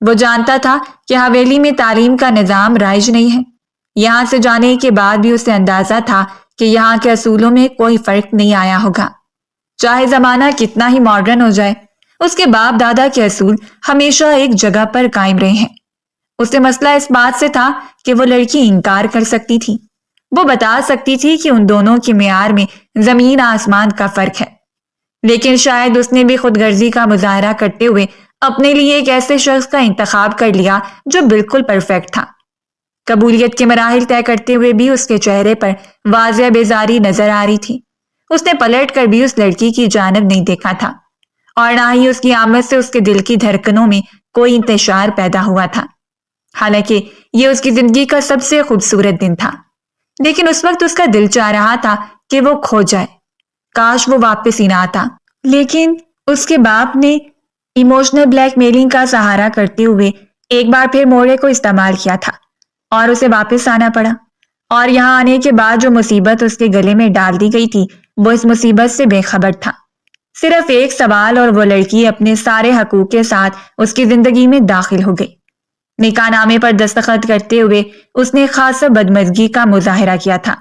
وہ جانتا تھا کہ حویلی میں تعلیم کا نظام رائج نہیں ہے۔ یہاں سے جانے کے بعد بھی اسے اندازہ تھا کہ یہاں کے اصولوں میں کوئی فرق نہیں آیا ہوگا۔ چاہے زمانہ کتنا ہی ماڈرن ہو جائے، اس کے باپ دادا کے اصول ہمیشہ ایک جگہ پر قائم رہے ہیں۔ اسے مسئلہ اس بات سے تھا کہ وہ لڑکی انکار کر سکتی تھی، وہ بتا سکتی تھی کہ ان دونوں کے معیار میں زمین آسمان کا فرق ہے، لیکن شاید اس نے بھی خود غرضی کا مظاہرہ کرتے ہوئے اپنے لیے ایک ایسے شخص کا انتخاب کر لیا جو بالکل پرفیکٹ تھا۔ قبولیت کے مراحل طے کرتے ہوئے بھی اس کے چہرے پر واضح بیزاری نظر آ رہی تھی۔ اس نے پلٹ کر بھی اس لڑکی کی جانب نہیں دیکھا تھا، اور نہ ہی اس کی آمد سے اس کے دل کی دھڑکنوں میں کوئی انتشار پیدا ہوا تھا۔ حالانکہ یہ اس کی زندگی کا سب سے خوبصورت دن تھا، لیکن اس وقت اس کا دل چاہ رہا تھا کہ وہ کھو جائے، کاش وہ واپس ہی نہ آتا۔ لیکن اس کے باپ نے ایموشنل بلیک میلنگ کا سہارا کرتے ہوئے ایک بار پھر موڑے کو استعمال کیا تھا اور اسے واپس آنا پڑا، اور یہاں آنے کے بعد جو مصیبت اس کے گلے میں ڈال دی گئی تھی وہ اس مصیبت سے بے خبر تھا۔ صرف ایک سوال اور وہ لڑکی اپنے سارے حقوق کے ساتھ اس کی زندگی میں داخل ہو گئی۔ نکاح نامے پر دستخط کرتے ہوئے اس نے خاصا بدمزگی کا مظاہرہ کیا تھا،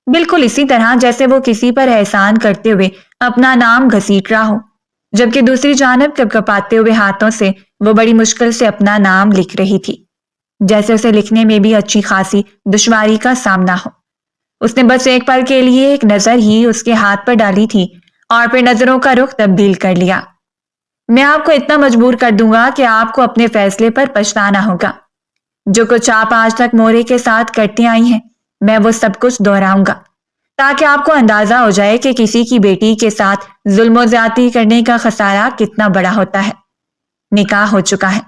بالکل اسی طرح جیسے وہ کسی پر احسان کرتے ہوئے اپنا نام گھسیٹ رہا ہو، جبکہ دوسری جانب کپکپاتے ہوئے ہاتھوں سے وہ بڑی مشکل سے اپنا نام لکھ رہی تھی، جیسے اسے لکھنے میں بھی اچھی خاصی دشواری کا سامنا ہو۔ اس نے بس ایک پل کے لیے ایک نظر ہی اس کے ہاتھ پر ڈالی تھی اور پھر نظروں کا رخ تبدیل کر لیا۔ میں آپ کو اتنا مجبور کر دوں گا کہ آپ کو اپنے فیصلے پر پچھتانا ہوگا۔ جو کچھ آپ آج تک مورے کے ساتھ کرتے آئی ہیں، میں وہ سب کچھ دہراؤں گا تاکہ آپ کو اندازہ ہو جائے کہ کسی کی بیٹی کے ساتھ ظلم و زیادتی کرنے کا خسارہ کتنا بڑا ہوتا ہے۔ نکاح ہو چکا ہے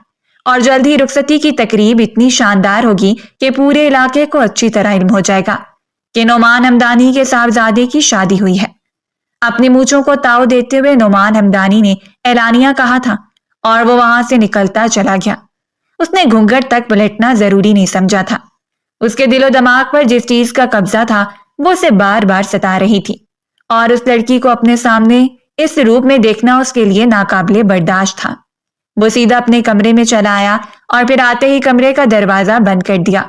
اور جلد ہی رخصتی کی تقریب اتنی شاندار ہوگی کہ پورے علاقے کو اچھی طرح علم ہو جائے گا کہ نعمان ہمدانی کے صاحبزادے کی شادی ہوئی ہے۔ اپنی مونچھوں کو تاؤ دیتے ہوئے نعمان ہمدانی نے اعلانیہ کہا تھا اور وہ وہاں سے نکلتا چلا گیا۔ اس نے گھونگھٹ تک پلٹنا ضروری نہیں سمجھا تھا۔ اس کے دل و دماغ پر جس چیز کا قبضہ تھا وہ اسے بار بار ستا رہی تھی، اور اس لڑکی کو اپنے سامنے اس روپ میں دیکھنا اس کے لیے ناقابل برداشت تھا۔ وہ سیدھا اپنے کمرے میں چلا آیا اور پھر آتے ہی کمرے کا دروازہ بند کر دیا۔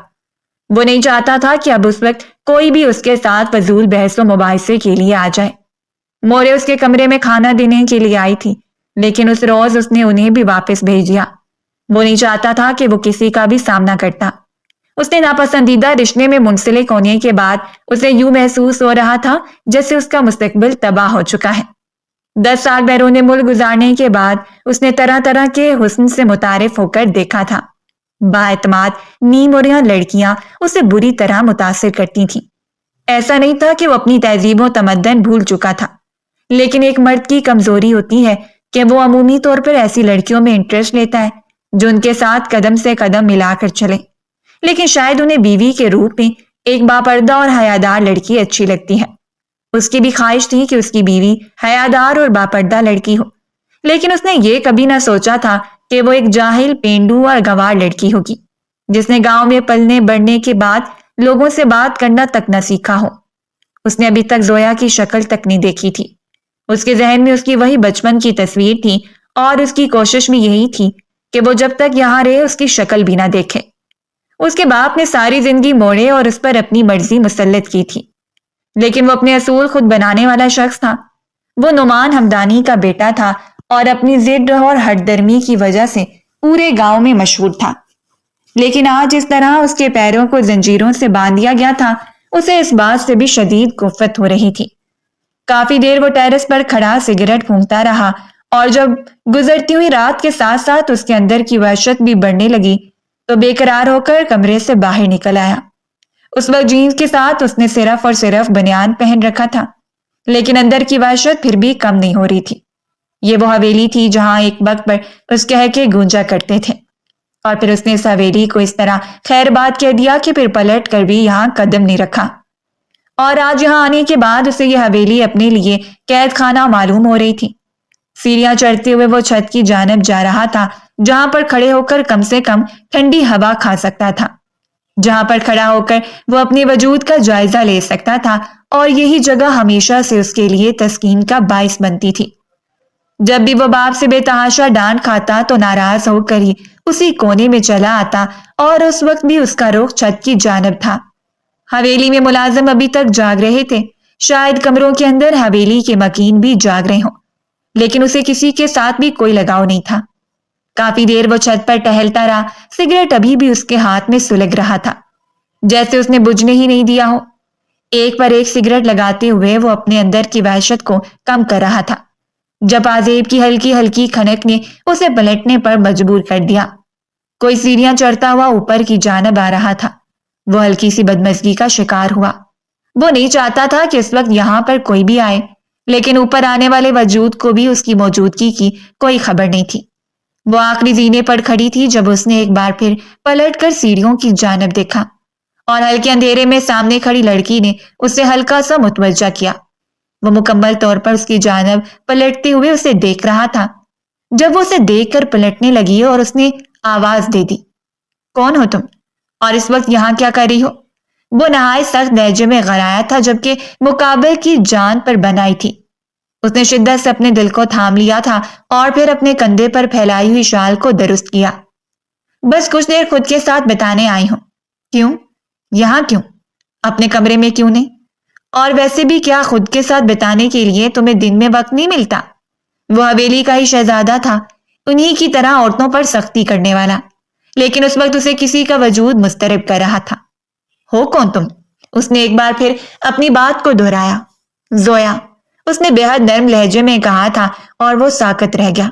وہ نہیں چاہتا تھا کہ اب اس وقت کوئی بھی اس کے ساتھ فضول بحث و مباحثے کے لیے آ جائے۔ مورے اس کے کمرے میں کھانا دینے کے لیے آئی تھی، لیکن اس روز اس نے انہیں بھی واپس بھیج دیا۔ وہ نہیں چاہتا تھا کہ وہ کسی کا بھی سامنا کرتا۔ اس نے ناپسندیدہ رشتے میں منسلک ہونے کے بعد اسے یوں محسوس ہو رہا تھا جیسے اس کا مستقبل تباہ ہو چکا ہے۔ 10 سال بیرون ملک گزارنے کے بعد اس نے طرح طرح کے حسن سے متعارف ہو کر دیکھا تھا۔ بااعتماد نیم اوریاں لڑکیاں اسے بری طرح متاثر کرتی تھیں۔ ایسا نہیں تھا کہ وہ اپنی تہذیب و تمدن بھول چکا تھا، لیکن ایک مرد کی کمزوری ہوتی ہے کہ وہ عمومی طور پر ایسی لڑکیوں میں انٹرسٹ لیتا ہے جو ان کے ساتھ قدم سے قدم ملا کر چلے، لیکن شاید انہیں بیوی کے روپ میں ایک باپردہ اور حیادار لڑکی اچھی لگتی ہے۔ اس کی بھی خواہش تھی کہ اس کی بیوی حیادار اور باپردہ لڑکی ہو، لیکن اس نے یہ کبھی نہ سوچا تھا کہ وہ ایک جاہل، پینڈو اور گنوار لڑکی ہوگی جس نے گاؤں میں پلنے بڑھنے کے بعد لوگوں سے بات کرنا تک نہ سیکھا ہو۔ اس نے ابھی تک زویا کی شکل تک نہیں دیکھی تھی۔ اس کے ذہن میں اس کی وہی بچپن کی تصویر تھی اور اس کی کوشش بھی یہی تھی کہ وہ جب تک یہاں رہے اس کی شکل بھی نہ دیکھے۔ اس کے باپ نے ساری زندگی موڑے اور اس پر اپنی مرضی مسلط کی تھی، لیکن وہ اپنے اصول خود بنانے والا شخص تھا۔ وہ نعمان ہمدانی کا بیٹا تھا اور اپنی ضد اور ہٹ درمی کی وجہ سے پورے گاؤں میں مشہور تھا، لیکن آج اس طرح اس کے پیروں کو زنجیروں سے باندھ دیا گیا تھا، اسے اس بات سے بھی شدید کفت ہو رہی تھی۔ کافی دیر وہ ٹیرس پر کھڑا سگریٹ پھونکتا رہا، اور جب گزرتی ہوئی رات کے ساتھ ساتھ اس کے اندر کی وحشت بھی بڑھنے لگی تو بے قرار ہو کر کمرے سے باہر نکل آیا۔ اس وقت جینز کے ساتھ اس نے صرف اور صرف بنیان پہن رکھا تھا، لیکن اندر کی وحشت پھر بھی کم نہیں ہو رہی تھی۔ یہ وہ حویلی تھی جہاں ایک وقت پر اس کہکے گونجا کرتے تھے، اور پھر اس نے اس حویلی کو اس طرح خیر بات کہہ دیا کہ پھر پلٹ کر بھی یہاں قدم نہیں رکھا، اور آج یہاں آنے کے بعد اسے یہ حویلی اپنے لیے قید خانہ معلوم ہو رہی تھی۔ سیڑھیاں چڑھتے ہوئے وہ چھت کی جانب جا رہا تھا جہاں پر کھڑے ہو کر کم سے کم ٹھنڈی ہوا کھا سکتا تھا، جہاں پر کھڑا ہو کر وہ اپنے وجود کا جائزہ لے سکتا تھا، اور یہی جگہ ہمیشہ سے اس کے لیے تسکین کا باعث بنتی تھی۔ جب بھی وہ باپ سے بے تحاشا ڈانٹ کھاتا تو ناراض ہو کر ہی اسی کونے میں چلا آتا اور اس وقت بھی اس کا رخ چھت کی جانب تھا۔ حویلی میں ملازم ابھی تک جاگ رہے تھے، شاید کمروں کے اندر حویلی کے مکین بھی جاگ رہے ہوں، لیکن اسے کسی کے ساتھ بھی کوئی لگاؤ نہیں تھا۔ کافی دیر وہ چھت پر ٹہلتا رہا، سگریٹ ابھی بھی اس کے ہاتھ میں سلگ رہا تھا، جیسے اس نے بجھنے ہی نہیں دیا ہو۔ ایک پر ایک سگریٹ لگاتے ہوئے وہ اپنے اندر کی وحشت کو کم کر رہا تھا، جب آزیب کی ہلکی ہلکی کھنک نے اسے پلٹنے پر مجبور کر دیا۔ کوئی سیڑھیاں چڑھتا ہوا اوپر کی جانب آ رہا تھا۔ وہ ہلکی سی بدمزگی کا شکار ہوا۔ وہ نہیں چاہتا تھا کہ اس وقت یہاں پر کوئی بھی آئے، لیکن اوپر آنے والے وجود کو بھی اس کی موجودگی کی کوئی خبر نہیں تھی۔ وہ آخری زینے پر کھڑی تھی جب اس نے ایک بار پھر پلٹ کر سیڑھیوں کی جانب دیکھا اور ہلکے اندھیرے میں سامنے کھڑی لڑکی نے اسے ہلکا سا متوجہ کیا۔ وہ مکمل طور پر اس کی جانب پلٹتے ہوئے اسے دیکھ رہا تھا۔ جب وہ اسے دیکھ کر پلٹنے لگی اور اس نے آواز دے دی، کون ہو تم اور اس وقت یہاں کیا کر رہی ہو؟ وہ نہایت سخت لہجے میں غرایا تھا جبکہ مقابل کی جان پر بنائی تھی۔ اس نے شدت سے اپنے دل کو تھام لیا تھا اور پھر اپنے کندھے پر پھیلائی ہوئی شال کو درست کیا۔ بس کچھ دیر خود کے ساتھ بتانے آئی ہوں۔ کیوں؟ یہاں کیوں؟ اپنے کمرے میں کیوں نہیں؟ اور ویسے بھی کیا خود کے ساتھ بتانے کے لیے تمہیں دن میں وقت نہیں ملتا؟ وہ حویلی کا ہی شہزادہ تھا، انہی کی طرح عورتوں پر سختی کرنے والا، لیکن اس وقت اسے کسی کا وجود مضطرب کر رہا تھا۔ ہو کون تم؟ اس نے ایک بار پھر اپنی بات کو دہرایا۔ زویا، اس نے بے حد نرم لہجے میں کہا تھا اور وہ ساکت رہ گیا۔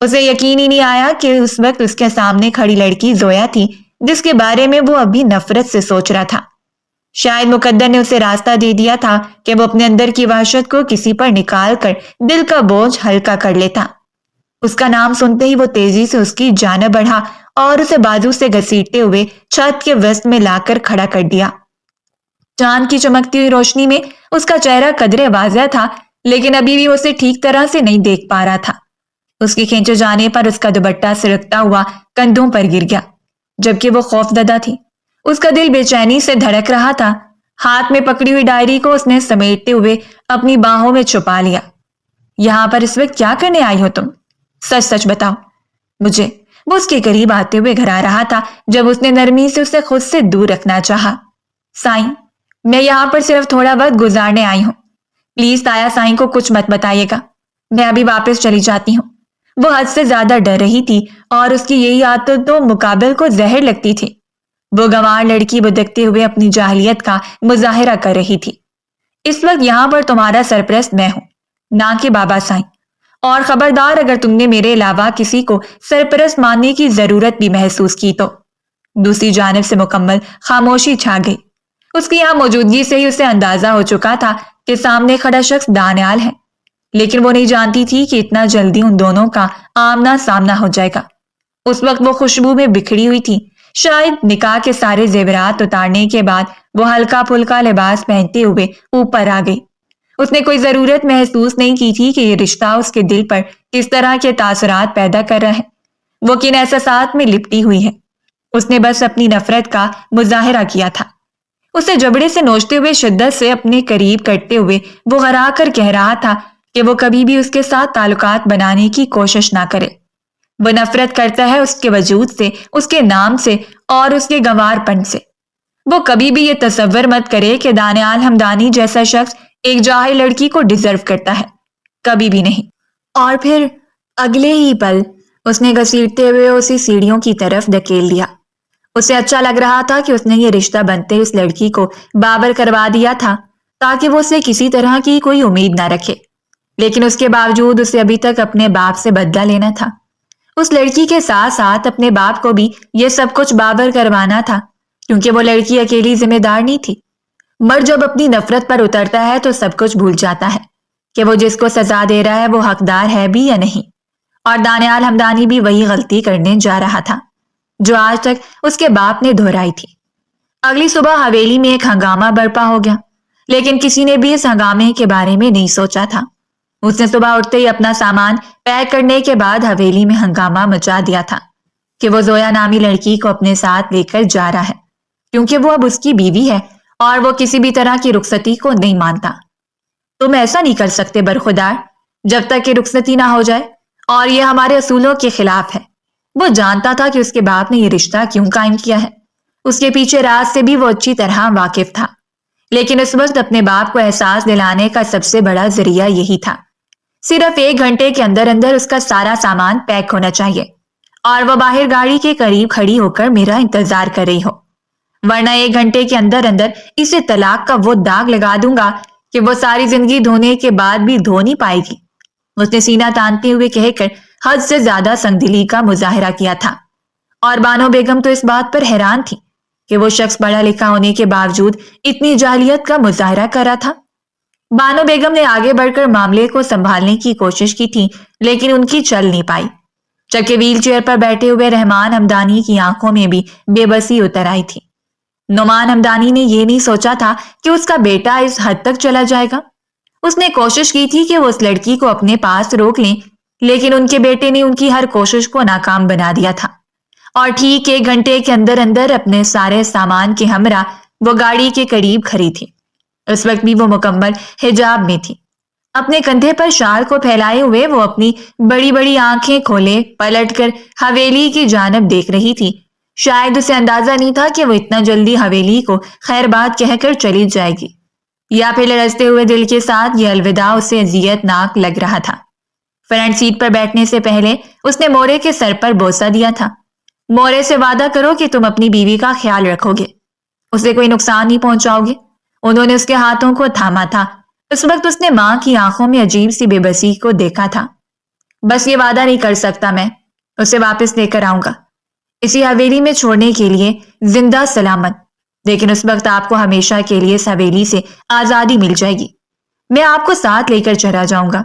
اسے یقین ہی نہیں آیا کہ اس وقت اس کے سامنے کھڑی لڑکی زویا تھی جس کے بارے میں وہ ابھی نفرت سے سوچ رہا تھا۔ شاید مقدر نے اسے راستہ دے دیا تھا کہ وہ اپنے اندر کی وحشت کو کسی پر نکال کر دل کا بوجھ ہلکا کر لیتا۔ اس کا نام سنتے ہی وہ تیزی سے اس کی جانب بڑھا اور اسے بازو سے گھسیٹتے ہوئے چھت کے وسط میں لا کر کھڑا کر دیا۔ چاند کی چمکتی ہوئی روشنی میں اس کا چہرہ قدرے واضح تھا، لیکن ابھی بھی اسے ٹھیک طرح سے نہیں دیکھ پا رہا تھا۔ اس کے کھینچے جانے پر اس کا دوپٹہ سرکتا ہوا کندھوں پر گر گیا، جبکہ وہ خوف زدہ تھی۔ اس کا دل بے چینی سے دھڑک رہا تھا۔ ہاتھ میں پکڑی ہوئی ڈائری کو اس نے سمیٹتے ہوئے اپنی باہوں میں چھپا لیا۔ یہاں پر اس وقت کیا کرنے آئی ہو تم؟ سچ سچ بتاؤ مجھے۔ وہ اس کے قریب آتے ہوئے گھرا رہا تھا جب اس نے نرمی سے اسے خود سے دور رکھنا چاہا۔ سائیں، میں یہاں پر صرف تھوڑا وقت گزارنے آئی ہوں، پلیز تایا سائیں کو کچھ مت بتائیے گا، میں ابھی واپس چلی جاتی ہوں۔ وہ حد سے زیادہ ڈر رہی تھی اور اس کی یہی عادت تو مقابل کو زہر لگتی تھی۔ وہ گنوار لڑکی بدکتے ہوئے اپنی جاہلیت کا مظاہرہ کر رہی تھی۔ اس وقت یہاں پر تمہارا سرپرست میں ہوں، نہ کہ بابا سائیں، اور خبردار اگر تم نے میرے علاوہ کسی کو سرپرست ماننے کی ضرورت بھی محسوس کی تو۔ دوسری جانب سے مکمل خاموشی چھا گئی۔ اس کی یہاں موجودگی سے ہی اسے اندازہ ہو چکا تھا کہ سامنے کھڑا شخص دانیال ہے، لیکن وہ نہیں جانتی تھی کہ اتنا جلدی ان دونوں کا آمنا سامنا ہو جائے گا۔ اس وقت وہ خوشبو میں بکھری ہوئی تھی، شاید نکاح کے سارے زیورات اتارنے کے بعد وہ ہلکا پھلکا لباس پہنتے ہوئے اوپر آ گئی۔ اس نے کوئی ضرورت محسوس نہیں کی تھی کہ یہ رشتہ اس کے دل پر کس طرح کے تاثرات پیدا کر رہا ہے۔ وہ کن احساسات میں لپٹی ہوئی ہے۔ اس نے بس اپنی نفرت کا مظاہرہ کیا تھا۔ اسے جبڑے سے نوچتے ہوئے شدت سے اپنے قریب کرتے ہوئے وہ غرا کر کہہ رہا تھا کہ وہ کبھی بھی اس کے ساتھ تعلقات بنانے کی کوشش نہ کرے۔ وہ نفرت کرتا ہے اس کے وجود سے، اس کے نام سے اور اس کے گنوار پن سے۔ وہ کبھی بھی یہ تصور مت کرے کہ دانیال ہمدانی جیسا شخص ایک جاہل لڑکی کو ڈیزرو کرتا ہے، کبھی بھی نہیں۔ اور پھر اگلے ہی پل اس نے گھسیٹتے ہوئے اسی سیڑھیوں کی طرف دھکیل دیا۔ اسے اچھا لگ رہا تھا کہ اس نے یہ رشتہ بنتے اس لڑکی کو بابر کروا دیا تھا تاکہ وہ اسے کسی طرح کی کوئی امید نہ رکھے، لیکن اس کے باوجود اسے ابھی تک اپنے باپ سے بدلہ لینا تھا۔ اس لڑکی کے ساتھ ساتھ اپنے باپ کو بھی یہ سب کچھ بابر کروانا تھا، کیونکہ وہ لڑکی اکیلی ذمہ دار نہیں تھی۔ مرد جب اپنی نفرت پر اترتا ہے تو سب کچھ بھول جاتا ہے کہ وہ جس کو سزا دے رہا ہے وہ حقدار ہے بھی یا نہیں، اور دانیال ہمدانی بھی وہی غلطی کرنے جا رہا تھا جو آج تک اس کے باپ نے دہرائی تھی۔ اگلی صبح حویلی میں ایک ہنگامہ برپا ہو گیا، لیکن کسی نے بھی اس ہنگامے کے بارے میں نہیں سوچا تھا۔ اس نے صبح اٹھتے ہی اپنا سامان پیک کرنے کے بعد حویلی میں ہنگامہ مچا دیا تھا کہ وہ زویا نامی لڑکی کو اپنے ساتھ لے کر جا رہا ہے، کیونکہ وہ اب اس کی بیوی ہے اور وہ کسی بھی طرح کی رخصتی کو نہیں مانتا۔ تم ایسا نہیں کر سکتے برخودار، جب تک کہ رخصتی نہ ہو جائے، اور یہ ہمارے اصولوں کے خلاف ہے۔ وہ جانتا تھا کہ اس کے باپ نے یہ رشتہ کیوں قائم کیا ہے، اس کے پیچھے راز سے بھی وہ اچھی طرح واقف تھا، لیکن اس وقت اپنے باپ کو احساس دلانے کا سب سے بڑا ذریعہ یہی تھا۔ صرف 1 گھنٹے کے اندر اندر اس کا سارا سامان پیک ہونا چاہیے، اور وہ باہر گاڑی کے قریب کھڑی ہو کر میرا انتظار کر رہی ہو، ورنہ 1 گھنٹے کے اندر اندر اسے طلاق کا وہ داغ لگا دوں گا کہ وہ ساری زندگی دھونے کے بعد بھی دھو نہیں پائے گی۔ اس نے سینہ تانتے ہوئے کہہ کر حد سے زیادہ سنگدلی کا مظاہرہ کیا تھا، اور بانو بیگم تو اس بات پر حیران تھی کہ وہ شخص پڑھا لکھا ہونے کے باوجود اتنی جاہلیت کا مظاہرہ کر رہا تھا۔ بانو بیگم نے آگے بڑھ کر معاملے کو سنبھالنے کی کوشش کی تھی، لیکن ان کی چل نہیں پائی، جبکہ ویل چیئر پر بیٹھے ہوئے رحمان ہمدانی کی آنکھوں میں بھی بے بسی اتر آئی تھی۔ نعمان ہمدانی نے یہ نہیں سوچا تھا کہ اس کا بیٹا اس حد تک چلا جائے گا۔ اس نے کوشش کی تھی کہ وہ اس لڑکی کو اپنے پاس روک لیں، لیکن ان کے بیٹے نے ان کی ہر کوشش کو ناکام بنا دیا تھا، اور ٹھیک 1 گھنٹے کے اندر اندر اپنے سارے سامان کے ہمراہ وہ گاڑی کے قریب کھڑی تھی۔ اس وقت بھی وہ مکمل حجاب میں تھی۔ اپنے کندھے پر شال کو پھیلائے ہوئے وہ اپنی بڑی بڑی آنکھیں کھولے پلٹ کر حویلی کی جانب دیکھ رہی تھی۔ شاید اسے اندازہ نہیں تھا کہ وہ اتنا جلدی حویلی کو خیر بات کہہ کر چلی جائے گی، یا پھر لرزتے ہوئے دل کے ساتھ یہ الوداع اسے اذیت ناک لگ رہا تھا۔ فرنٹ سیٹ پر بیٹھنے سے پہلے اس نے مورے کے سر پر بوسہ دیا تھا۔ مورے سے وعدہ کرو کہ تم اپنی بیوی کا خیال رکھو گے، اسے کوئی نقصان نہیں پہنچاؤ گے۔ انہوں نے اس کے ہاتھوں کو تھاما تھا۔ اس وقت اس نے ماں کی آنکھوں میں عجیب سی بے بسی کو دیکھا تھا۔ بس یہ وعدہ نہیں کر سکتا، میں اسے واپس لے کر آؤں گا، اسی حویلی میں چھوڑنے کے لیے زندہ سلامت، لیکن اس وقت آپ کو ہمیشہ کے لیے اس حویلی سے آزادی مل جائے گی۔ میں آپ کو ساتھ لے کر چلا جاؤں گا،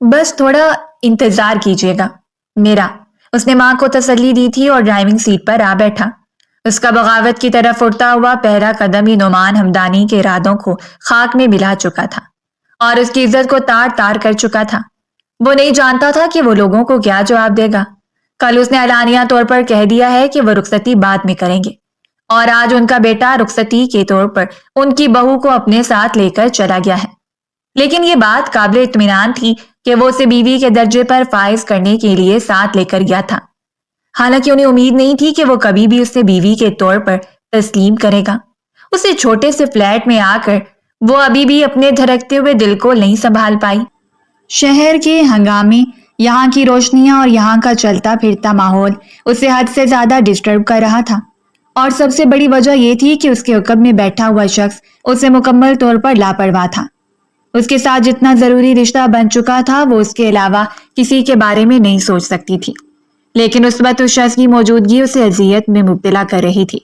بس تھوڑا انتظار کیجیے گا میرا۔ اس نے ماں کو تسلی دی تھی اور ڈرائیونگ سیٹ پر آ بیٹھا۔ اس کا بغاوت کی طرف اٹھتا ہوا پہلا قدم ہی نعمان ہمدانی کے ارادوں کو خاک میں ملا چکا تھا، اور اس کی عزت کو تار تار کر چکا تھا۔ وہ نہیں جانتا تھا کہ وہ لوگوں کو کیا جواب دے گا۔ کل اس نے اعلانیہ طور پر کہہ دیا ہے کہ وہ رخصتی بعد میں کریں گے، اور آج ان کا بیٹا رخصتی کے طور پر ان کی بہو کو اپنے ساتھ لے کر چلا گیا ہے۔ لیکن یہ بات قابل اطمینان تھی کہ وہ اسے بیوی کے درجے پر فائز کرنے کے لیے ساتھ لے کر گیا تھا، حالانکہ انہیں امید نہیں تھی کہ وہ کبھی بھی اسے بیوی کے طور پر تسلیم کرے گا۔ اسے چھوٹے سے فلیٹ میں آ کر وہ ابھی بھی اپنے دھڑکتے ہوئے دل کو نہیں سنبھال پائی۔ شہر کے ہنگامے، یہاں کی روشنیاں اور یہاں کا چلتا پھرتا ماحول اسے حد سے زیادہ ڈسٹرب کر رہا تھا، اور سب سے بڑی وجہ یہ تھی کہ اس کے عقب میں بیٹھا ہوا شخص اسے مکمل طور پر لاپرواہ تھا۔ اس کے ساتھ جتنا ضروری رشتہ بن چکا تھا وہ اس کے علاوہ کسی کے بارے میں نہیں سوچ سکتی تھی، لیکن اس وقت اس شخص کی موجودگی اسے اذیت میں مبتلا کر رہی تھی۔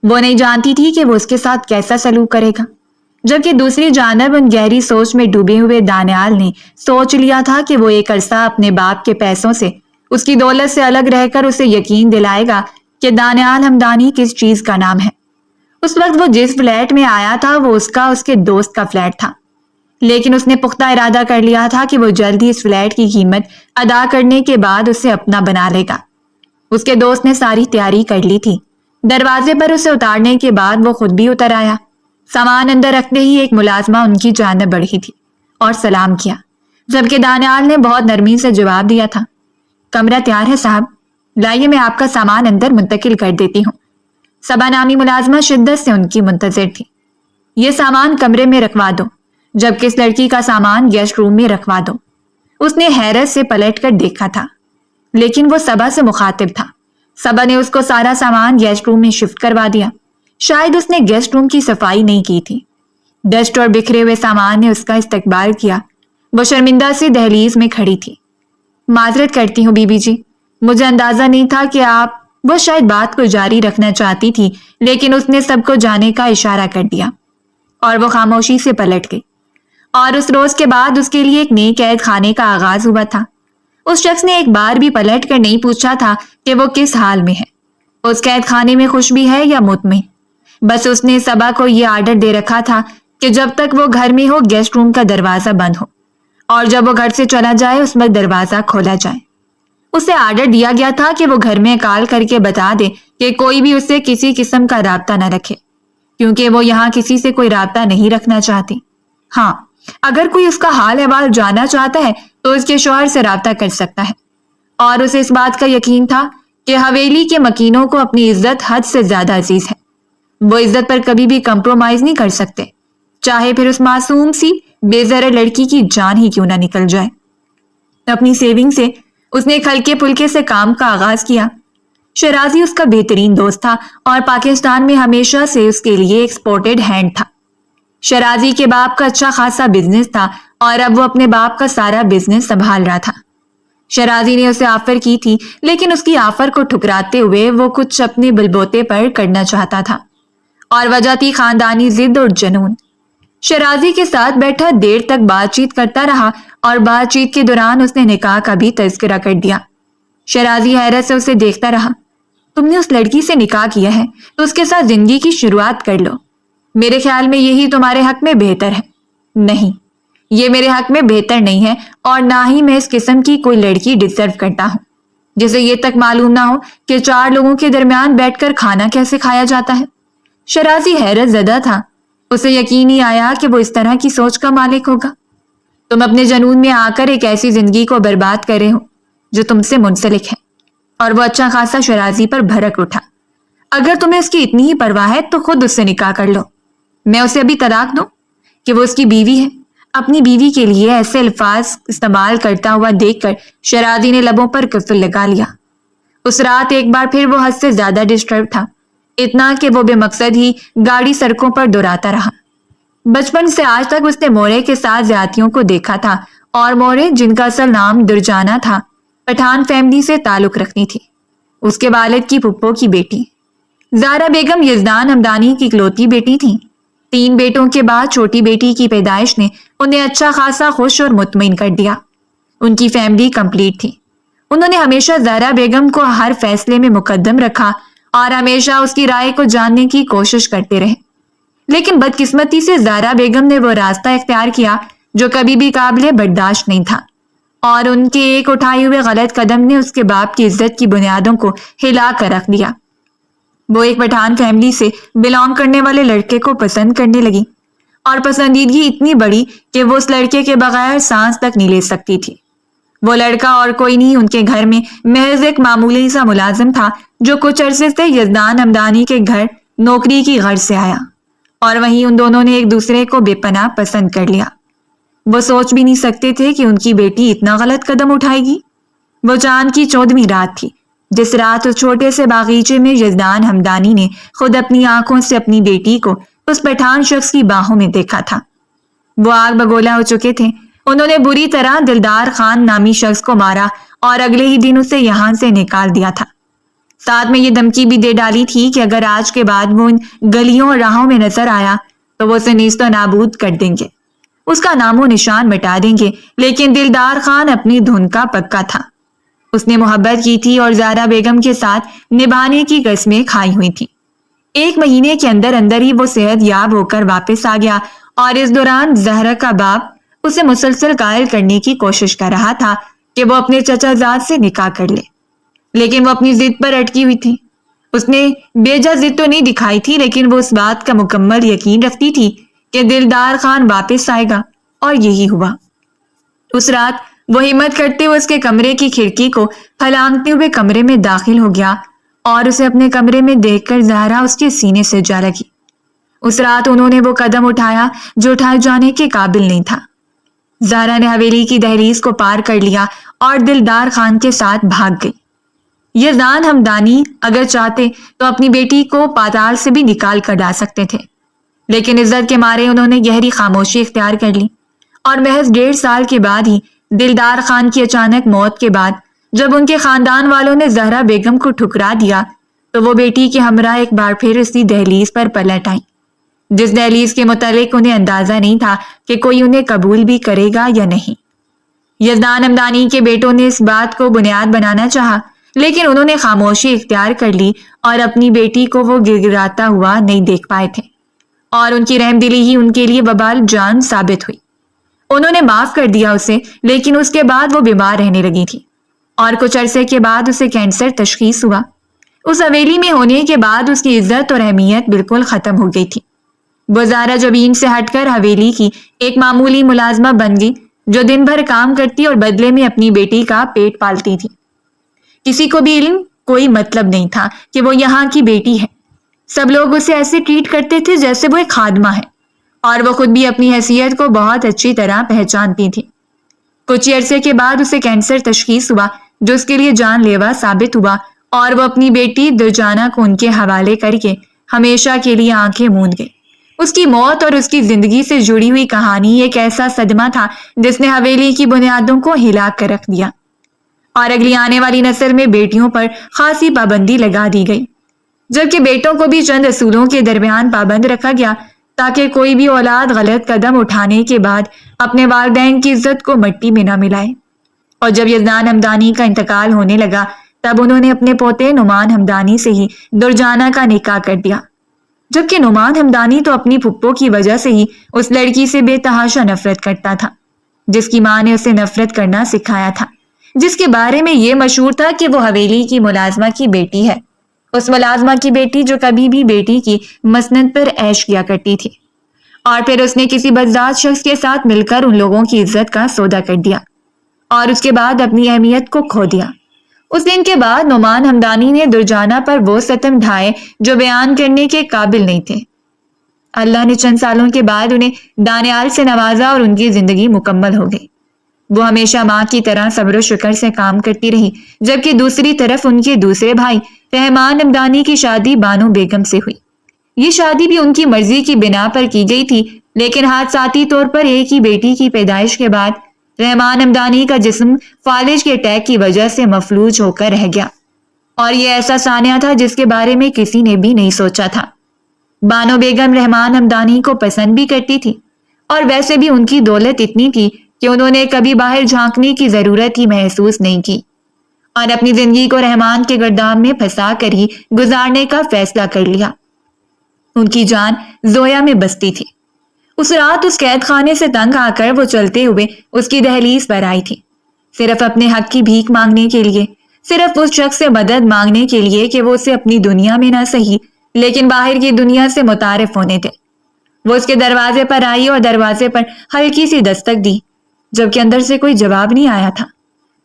وہ نہیں جانتی تھی کہ وہ اس کے ساتھ کیسا سلوک کرے گا، جبکہ دوسری جانب ان گہری سوچ میں ڈوبے ہوئے دانیال نے سوچ لیا تھا کہ وہ ایک عرصہ اپنے باپ کے پیسوں سے، اس کی دولت سے الگ رہ کر اسے یقین دلائے گا کہ دانیال ہمدانی کس چیز کا نام ہے۔ اس وقت وہ جس فلیٹ میں آیا تھا وہ اس کے دوست کا فلیٹ تھا، لیکن اس نے پختہ ارادہ کر لیا تھا کہ وہ جلد ہی اس فلیٹ کی قیمت ادا کرنے کے بعد اسے اپنا بنا لے گا۔ اس کے دوست نے ساری تیاری کر لی تھی۔ دروازے پر اسے اتارنے کے بعد وہ خود بھی اتر آیا۔ سامان اندر رکھتے ہی ایک ملازمہ ان کی جانب بڑھی تھی اور سلام کیا، جبکہ دانیال نے بہت نرمی سے جواب دیا تھا، کمرہ تیار ہے صاحب، لائیے میں آپ کا سامان اندر منتقل کر دیتی ہوں۔ صبا نامی ملازمہ شدت سے ان کی منتظر تھی۔ یہ سامان کمرے میں رکھوا دو، جبکہ اس لڑکی کا سامان گیسٹ روم میں رکھوا دو۔ اس نے حیرت سے پلٹ کر دیکھا تھا، لیکن وہ صبا سے مخاطب تھا۔ صبا نے اس کو سارا سامان گیسٹ روم میں شفٹ کروا دیا۔ شاید اس نے گیسٹ روم کی صفائی نہیں کی تھی۔ ڈسٹ اور بکھرے ہوئے سامان نے اس کا استقبال کیا۔ وہ شرمندہ سی دہلیز میں کھڑی تھی۔ معذرت کرتی ہوں بی بی جی، مجھے اندازہ نہیں تھا کہ آپ… وہ شاید بات کو جاری رکھنا چاہتی تھی، لیکن اس نے سب کو جانے کا اشارہ کر دیا اور وہ خاموشی سے پلٹ گئی۔ اور اس روز کے بعد اس کے لیے ایک نئے قید خانے کا آغاز ہوا تھا۔ اس شخص نے ایک بار بھی پلٹ کر نہیں پوچھا تھا کہ وہ کس حال میں ہے، اس قید خانے میں خوش بھی ہے یا مطمئن۔ بس اس نے صبا کو یہ آرڈر دے رکھا تھا کہ جب تک وہ گھر میں ہو گیسٹ روم کا دروازہ بند ہو، اور جب وہ گھر سے چلا جائے اس وقت دروازہ کھولا جائے۔ اسے آرڈر دیا گیا تھا کہ وہ گھر میں کال کر کے بتا دے کہ کوئی بھی اس سے کسی قسم کا رابطہ نہ رکھے، کیونکہ وہ یہاں کسی سے کوئی رابطہ نہیں رکھنا چاہتی۔ ہاں، اگر کوئی اس کا حال احوال جاننا چاہتا ہے تو اس کے شوہر سے رابطہ کر سکتا ہے۔ اور اسے اس بات کا یقین تھا کہ حویلی کے مکینوں کو اپنی عزت حد سے زیادہ عزیز ہے۔ وہ عزت پر کبھی بھی کمپرومائز نہیں کر سکتے، چاہے پھر اس معصوم سی بے ذرہ لڑکی کی جان ہی کیوں نہ نکل جائے۔ اپنی سیونگ سے اس نے ایک ہلکے پھلکے سے کام کا آغاز کیا۔ شیرازی اس کا بہترین دوست تھا اور پاکستان میں ہمیشہ سے اس کے لیے ایکسپورٹڈ ہینڈ تھا۔ شیرازی کے باپ کا اچھا خاصا بزنس تھا اور اب وہ اپنے باپ کا سارا بزنس سنبھال رہا تھا۔ شیرازی نے اسے آفر کی تھی، لیکن اس کی آفر کو ٹھکراتے ہوئے وہ کچھ اپنے بلبوتے پر کرنا چاہتا تھا، اور وجہ تھی خاندانی ضد اور جنون۔ شیرازی کے ساتھ بیٹھا دیر تک بات چیت کرتا رہا اور بات چیت کے دوران اس نے نکاح کا بھی تذکرہ کر دیا۔ شیرازی حیرت سے اسے دیکھتا رہا۔ تم نے اس لڑکی سے نکاح کیا ہے تو اس کے ساتھ زندگی کی شروعات کر لو، میرے خیال میں یہی تمہارے حق میں بہتر ہے۔ نہیں، یہ میرے حق میں بہتر نہیں ہے، اور نہ ہی میں اس قسم کی کوئی لڑکی ڈیزرو کرتا ہوں جسے یہ تک معلوم نہ ہو کہ 4 لوگوں کے درمیان بیٹھ کر کھانا کیسے کھایا جاتا ہے۔ شیرازی حیرت زدہ تھا، اسے یقین ہی آیا کہ وہ اس طرح کی سوچ کا مالک ہوگا۔ تم اپنے جنون میں آ کر ایک ایسی زندگی کو برباد کر رہے ہو جو تم سے منسلک ہے۔ اور وہ اچھا خاصا شیرازی پر بھڑک اٹھا۔ اگر تمہیں اس کی اتنی ہی پرواہ ہے تو خود اس سے نکاح کر لو، میں اسے ابھی طلاق دوں کہ وہ اس کی بیوی ہے۔ اپنی بیوی کے لیے ایسے الفاظ استعمال کرتا ہوا دیکھ کر شیرازی نے لبوں پر قفل لگا لیا۔ اس رات ایک بار پھر وہ حد سے زیادہ ڈسٹرب تھا، اتنا کہ وہ بے مقصد ہی گاڑی سڑکوں پر دوڑاتا رہا۔ بچپن سے آج تک اس نے مورے کے ساتھ زیادتیوں کو دیکھا تھا، اور مورے، جن کا اصل نام درجانہ تھا، پٹھان فیملی سے تعلق رکھنی تھی۔ اس کے والد کی پھپھو کی بیٹی زہرا بیگم یزدان ہمدانی کی اکلوتی بیٹی تھی۔ 3 بیٹوں کے بعد چھوٹی بیٹی کی پیدائش نے انہیں اچھا خاصا خوش اور مطمئن کر دیا۔ ان کی فیملی کمپلیٹ تھی۔ انہوں نے ہمیشہ زہرا بیگم کو ہر فیصلے میں مقدم رکھا اور ہمیشہ اس کی رائے کو جاننے کی کوشش کرتے رہے۔ لیکن بدقسمتی سے زہرا بیگم نے وہ راستہ اختیار کیا جو کبھی بھی قابل برداشت نہیں تھا، اور ان کے ایک اٹھائے ہوئے غلط قدم نے اس کے باپ کی عزت کی بنیادوں کو ہلا کر رکھ دیا۔ وہ ایک پٹھان فیملی سے بلانگ کرنے والے لڑکے کو پسند کرنے لگی، اور پسندیدگی اتنی بڑی کہ وہ اس لڑکے کے بغیر سانس تک نہیں لے سکتی تھی۔ وہ لڑکا اور کوئی نہیں ان کے گھر میں محض ایک معمولی سا ملازم تھا جو کچھ عرصے سے یزدان ہمدانی کے گھر نوکری کی غرض سے آیا، اور وہیں ان دونوں نے ایک دوسرے کو بے پناہ پسند کر لیا۔ وہ سوچ بھی نہیں سکتے تھے کہ ان کی بیٹی اتنا غلط قدم اٹھائے گی۔ وہ چاند کی 14ویں رات تھی جس رات اس چھوٹے سے باغیچے میں یزدان ہمدانی نے خود اپنی آنکھوں سے اپنی بیٹی کو اس پٹھان شخص کی باہوں میں دیکھا تھا۔ وہ آگ بگولا ہو چکے تھے۔ انہوں نے بری طرح دلدار خان نامی شخص کو مارا اور اگلے ہی دن اسے یہاں سے نکال دیا تھا۔ ساتھ میں یہ دھمکی بھی دے ڈالی تھی کہ اگر آج کے بعد وہ ان گلیوں اور راہوں میں نظر آیا تو وہ اسے نیست و نابود کر دیں گے، اس کا نام و نشان مٹا دیں گے۔ لیکن دلدار خان اپنی دھن کا پکا تھا۔ اس نے محبت کی تھی اور زہرا بیگم کے ساتھ نبھانے کی قسمیں کھائی ہوئی تھی۔ 1 مہینے کے اندر اندر ہی وہ صحت یاب ہو کر واپس آ گیا، اور اس دوران زہرا کا باپ اسے مسلسل قائل کرنے کی کوشش کر رہا تھا کہ وہ اپنے چچا زاد سے نکاح کر لے، لیکن وہ اپنی ضد پر اٹکی ہوئی تھی۔ اس نے بیجا ضد تو نہیں دکھائی تھی، لیکن وہ اس بات کا مکمل یقین رکھتی تھی کہ دلدار خان واپس آئے گا، اور یہی ہوا۔ اس رات وہ ہمت کرتے ہوئے اس کے کمرے کی کھڑکی کو پھلانگتے ہوئے کمرے میں داخل ہو گیا، اور اسے اپنے کمرے میں دیکھ کر زہرا اس کے سینے سے جا لگی۔ اس رات انہوں نے وہ قدم اٹھایا جو اٹھائے جانے کے قابل نہیں تھا۔ زہرا نے حویلی کی دہلیز کو پار کر لیا اور دلدار خان کے ساتھ بھاگ گئی۔ یزدان ہمدانی اگر چاہتے تو اپنی بیٹی کو پاتال سے بھی نکال کر ڈال سکتے تھے، لیکن عزت کے مارے انہوں نے گہری خاموشی اختیار کر لی، اور محض 1.5 سال کے بعد ہی دلدار خان کی اچانک موت کے بعد جب ان کے خاندان والوں نے زہرا بیگم کو ٹھکرا دیا تو وہ بیٹی کے ہمراہ ایک بار پھر اسی دہلیز پر پلٹ آئیں، جس دہلیز کے متعلق انہیں اندازہ نہیں تھا کہ کوئی انہیں قبول بھی کرے گا یا نہیں۔ یزدان ہمدانی کے بیٹوں نے اس بات کو بنیاد بنانا چاہا، لیکن انہوں نے خاموشی اختیار کر لی اور اپنی بیٹی کو وہ گڑگڑاتا ہوا نہیں دیکھ پائے تھے، اور ان کی رحم دلی ہی ان کے لیے وبال جان ثابت ہوئی۔ انہوں نے معاف کر دیا اسے، لیکن اس کے بعد وہ بیمار رہنے لگی تھی، اور کچھ عرصے کے بعد اسے کینسر تشخیص ہوا۔ اس حویلی میں ہونے کے بعد اس کی عزت اور اہمیت بالکل ختم ہو گئی تھی۔ وہ زارا جبین سے ہٹ کر حویلی کی ایک معمولی ملازمہ بن گئی جو دن بھر کام کرتی اور بدلے میں اپنی بیٹی کا پیٹ پالتی تھی۔ کسی کو بھی علم کوئی مطلب نہیں تھا کہ وہ یہاں کی بیٹی ہے۔ سب لوگ اسے ایسے ٹریٹ کرتے تھے جیسے وہ ایک خادمہ ہے، اور وہ خود بھی اپنی حیثیت کو بہت اچھی طرح پہچانتی تھی۔ کچھ عرصے کے بعد اسے کینسر تشخیص ہوا جو اس کے لیے جان لیوا ثابت ہوا، اور وہ اپنی بیٹی درجانہ کو ان کے حوالے کر کے ہمیشہ کے لیے آنکھیں موند گئی۔ اس کی موت اور اس کی زندگی سے جڑی ہوئی کہانی ایک ایسا صدمہ تھا جس نے حویلی کی بنیادوں کو ہلا کر رکھ دیا، اور اگلی آنے والی نسل میں بیٹیوں پر خاصی پابندی لگا دی گئی، جبکہ بیٹوں کو بھی چند اصولوں کے درمیان پابند رکھا گیا تاکہ کوئی بھی اولاد غلط قدم اٹھانے کے بعد اپنے والدین کی عزت کو مٹی میں نہ ملائے۔ اور جب یزدان ہمدانی کا انتقال ہونے لگا تب انہوں نے اپنے پوتے نعمان ہمدانی سے ہی درجانہ کا نکاح کر دیا، جبکہ نعمان ہمدانی تو اپنی پھپھو کی وجہ سے ہی اس لڑکی سے بے تحاشا نفرت کرتا تھا جس کی ماں نے اسے نفرت کرنا سکھایا تھا، جس کے بارے میں یہ مشہور تھا کہ وہ حویلی کی ملازمہ کی بیٹی ہے، اس ملازمہ کی بیٹی جو کبھی بھی بیٹی کی مسند پر عیش کیا کرتی تھی، اور پھر اس نے کسی بدذات شخص کے ساتھ مل کر ان لوگوں کی عزت کا سودا کر دیا اور اس کے بعد اپنی اہمیت کو کھو دیا۔ اس دن کے بعد نعمان ہمدانی نے درجانہ پر وہ ستم ڈھائے جو بیان کرنے کے قابل نہیں تھے۔ اللہ نے چند سالوں کے بعد انہیں دانیال سے نوازا اور ان کی زندگی مکمل ہو گئی۔ وہ ہمیشہ ماں کی طرح صبر و شکر سے کام کرتی رہی، جبکہ دوسری طرف ان کے دوسرے بھائی رحمان ہمدانی کی شادی بانو بیگم سے ہوئی۔ یہ شادی بھی ان کی مرضی کی بنا پر کی گئی تھی، لیکن حادثاتی طور پر ایک ہی بیٹی کی پیدائش کے بعد رحمان ہمدانی کا جسم فالج کے اٹیک کی وجہ سے مفلوج ہو کر رہ گیا، اور یہ ایسا سانحہ تھا جس کے بارے میں کسی نے بھی نہیں سوچا تھا۔ بانو بیگم رحمان ہمدانی کو پسند بھی کرتی تھی، اور ویسے بھی ان کی دولت اتنی تھی کہ انہوں نے کبھی باہر جھانکنے کی ضرورت ہی محسوس نہیں کی، اور اپنی زندگی کو رحمان کے گرداب میں پھنسا کر ہی گزارنے کا فیصلہ کر لیا۔ ان کی جان زویا میں بستی تھی۔ اس رات اس قید خانے سے تنگ آ کر وہ چلتے ہوئے اس کی دہلیز پر آئی تھی، صرف اپنے حق کی بھیک مانگنے کے لیے، صرف اس شخص سے مدد مانگنے کے لیے کہ وہ اسے اپنی دنیا میں نہ سہی لیکن باہر کی دنیا سے متعارف ہونے دے۔ وہ اس کے دروازے پر آئی اور دروازے پر ہلکی سی دستک دی، جبکہ اندر سے کوئی جواب نہیں آیا تھا۔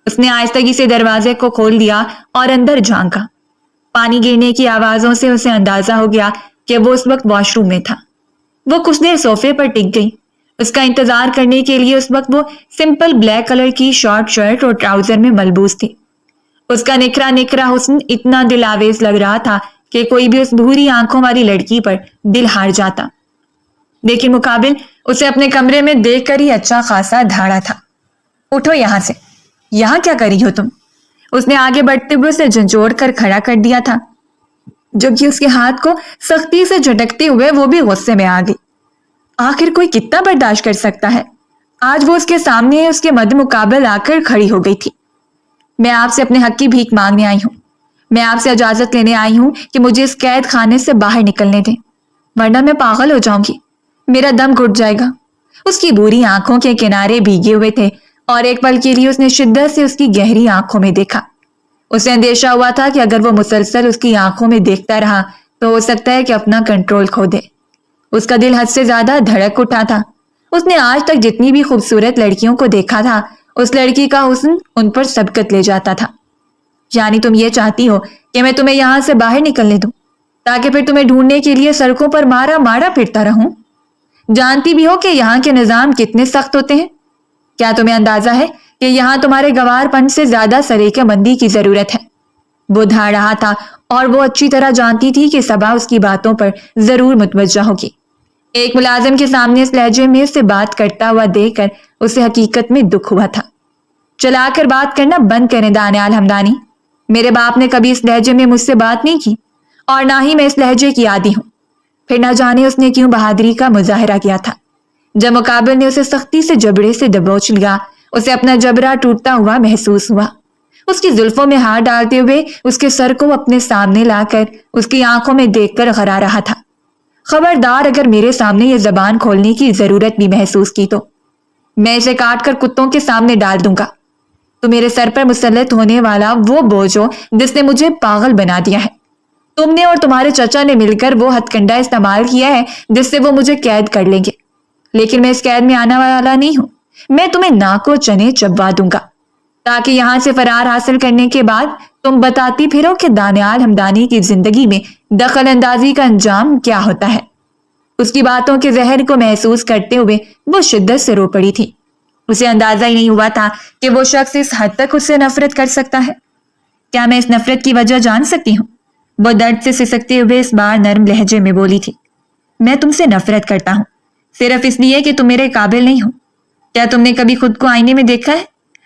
اس نے آہستگی سے دروازے کو کھول دیا اور اندر جھانکا۔ پانی گرنے کی آوازوں سے اسے اندازہ ہو گیا کہ وہ اس وقت واش روم میں تھا۔ وہ کچھ دیر صوفے پر ٹک گئی۔ اس کا انتظار کرنے کے لیے اس وقت وہ سمپل بلیک کلر کی شارٹ شرٹ اور ٹراؤزر میں ملبوس تھی۔ اس کا نکھرا نکھرا حسن اتنا دل آویز لگ رہا تھا کہ کوئی بھی اس بھوری آنکھوں والی لڑکی پر دل ہار جاتا، لیکن مقابل اسے اپنے کمرے میں دیکھ کر ہی اچھا خاصا دھاڑا تھا۔ اٹھو یہاں سے، یہاں کیا کری ہو تم؟ اس نے آگے بڑھتے ہوئے اسے جھنجھوڑ کر کھڑا کر دیا تھا، جبکہ اس کے ہاتھ کو سختی سے جھٹکتے ہوئے وہ بھی غصے میں آ گئی۔ آخر کوئی کتنا برداشت کر سکتا ہے؟ آج وہ اس کے سامنے اس کے مد مقابل آ کر کھڑی ہو گئی تھی۔ میں آپ سے اپنے حق کی بھیک مانگنے آئی ہوں، میں آپ سے اجازت لینے آئی ہوں کہ مجھے اس قید خانے سے باہر نکلنے دیں، ورنہ میں پاگل ہو جاؤں گی، میرا دم گھٹ جائے گا۔ اس کی بری آنکھوں کے کنارے بھیگے ہوئے تھے، اور ایک پل کے لیے اس نے شدت سے اس کی گہری آنکھوں میں دیکھا۔ اسے اندیشہ ہوا تھا کہ اگر وہ مسلسل اس کی آنکھوں میں دیکھتا رہا تو ہو سکتا ہے کہ اپنا کنٹرول کھو دے۔ اس کا دل حد سے زیادہ دھڑک اٹھا تھا۔ اس نے آج تک جتنی بھی خوبصورت لڑکیوں کو دیکھا تھا، اس لڑکی کا حسن ان پر سبقت لے جاتا تھا۔ یعنی تم یہ چاہتی ہو کہ میں تمہیں یہاں سے باہر نکلنے دوں تاکہ پھر تمہیں ڈھونڈنے کے لیے سڑکوں پر مارا مارا پھرتا رہوں؟ جانتی بھی ہو کہ یہاں کے نظام کتنے سخت ہوتے ہیں؟ کیا تمہیں اندازہ ہے کہ یہاں تمہارے گوار پن سے زیادہ سلیقہ مندی کی ضرورت ہے؟ وہ دھاڑ رہا تھا، اور وہ اچھی طرح جانتی تھی کہ صبا اس کی باتوں پر ضرور متوجہ ہوگی۔ ایک ملازم کے سامنے اس لہجے میں اس سے بات کرتا ہوا دیکھ کر اسے حقیقت میں دکھ ہوا تھا۔ چلا کر بات کرنا بند کریں دانیال ہمدانی، میرے باپ نے کبھی اس لہجے میں مجھ سے بات نہیں کی، اور نہ ہی میں اس لہجے کی عادی ہوں۔ پھر نہ جانے اس نے کیوں بہادری کا مظاہرہ کیا تھا۔ جب مقابل نے اسے سختی سے جبڑے سے دبوچ لیا، اسے اپنا جبرا ٹوٹتا ہوا محسوس ہوا۔ اس کی زلفوں میں ہاتھ ڈالتے ہوئے اس کے سر کو اپنے سامنے لا کر اس کی آنکھوں میں دیکھ کر غرا رہا تھا، خبردار اگر میرے سامنے یہ زبان کھولنے کی ضرورت بھی محسوس کی تو میں اسے کاٹ کر کتوں کے سامنے ڈال دوں گا۔ تو میرے سر پر مسلط ہونے والا وہ بوجھ ہو جس نے مجھے پاگل بنا دیا ہے، تم نے اور تمہارے چچا نے مل کر وہ ہتھ کنڈا استعمال کیا ہے جس سے وہ مجھے قید کر لیں گے، لیکن میں اس قید میں آنے والا نہیں ہوں۔ میں تمہیں ناکو چنے چبوا دوں گا تاکہ یہاں سے فرار حاصل کرنے کے بعد تم بتاتی پھرو کہ دانیال ہمدانی کی زندگی میں دخل اندازی کا انجام کیا ہوتا ہے۔ اس کی باتوں کے زہر کو محسوس کرتے ہوئے وہ شدت سے رو پڑی تھی۔ اسے اندازہ ہی نہیں ہوا تھا کہ وہ شخص اس حد تک اس سے نفرت کر سکتا ہے۔ کیا میں اس نفرت کی وجہ جان سکتی ہوں؟ وہ درد سے سسکتے ہوئے اس بار نرم لہجے میں بولی تھی۔ میں تم سے نفرت کرتا ہوں صرف اس لیے کہ تم میرے قابل نہیں ہو۔ کیا تم نے کبھی خود کو آئینے میں دیکھا ہے؟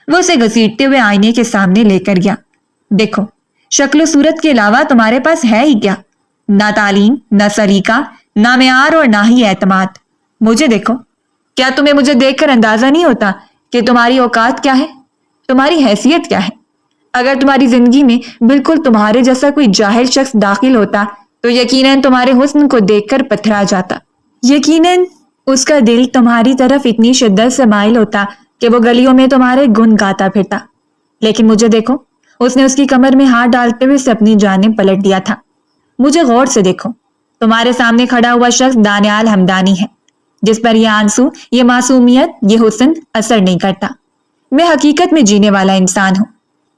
وہ اسے گھسیٹتے ہوئے آئینے کے سامنے لے کر گیا۔ دیکھو، شکل و صورت کے علاوہ تمہارے پاس ہے ہی کیا؟ نہ تعلیم، نہ سلیقہ، نہ معیار اور نہ ہی اعتماد۔ مجھے دیکھو، کیا تمہیں مجھے دیکھ کر اندازہ نہیں ہوتا کہ تمہاری اوقات کیا ہے، تمہاری حیثیت کیا ہے؟ اگر تمہاری زندگی میں بالکل تمہارے جیسا کوئی جاہل شخص داخل ہوتا تو یقیناً تمہارے حسن کو دیکھ کر پتھرا جاتا، یقیناً اس کا دل تمہاری طرف اتنی شدت سے مائل ہوتا کہ وہ گلیوں میں تمہارے گن گاتا پھرتا۔ لیکن مجھے دیکھو، اس نے اس کی کمر میں ہاتھ ڈالتے ہوئے اسے اپنی جانب پلٹ دیا تھا۔ مجھے غور سے دیکھو، تمہارے سامنے کھڑا ہوا شخص دانیال ہمدانی ہے، جس پر یہ آنسو، یہ معصومیت، یہ حسن اثر نہیں کرتا۔ میں حقیقت میں جینے والا انسان ہوں۔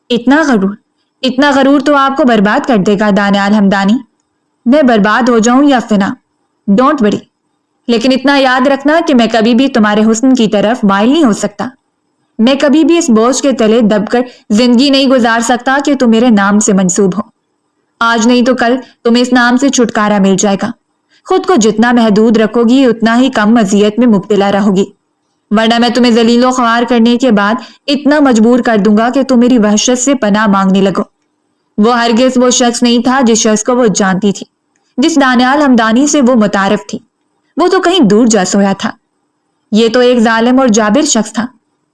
اتنا غرور تو آپ کو برباد کر دے گا دانیال ہمدانی۔ میں برباد ہو جاؤں یا فنا، ڈونٹ وری، لیکن اتنا یاد رکھنا کہ میں کبھی بھی تمہارے حسن کی طرف مائل نہیں ہو سکتا۔ میں کبھی بھی اس بوجھ کے تلے دب کر زندگی نہیں گزار سکتا کہ تم میرے نام سے منسوب ہو۔ آج نہیں تو کل تمہیں اس نام سے چھٹکارا مل جائے گا۔ خود کو جتنا محدود رکھو گی اتنا ہی کم اذیت میں مبتلا رہو گی، ورنہ میں تمہیں ذلیل و خوار کرنے کے بعد اتنا مجبور کر دوں گا کہ تم میری وحشت سے پناہ مانگنے لگو۔ وہ ہرگز وہ شخص نہیں تھا جس شخص کو وہ جانتی تھی، جس دانیال ہمدانی سے وہ متعارف تھی۔ وہ تو کہیں دور جا سویا تھا۔ یہ تو ایک ظالم اور جابر شخص تھا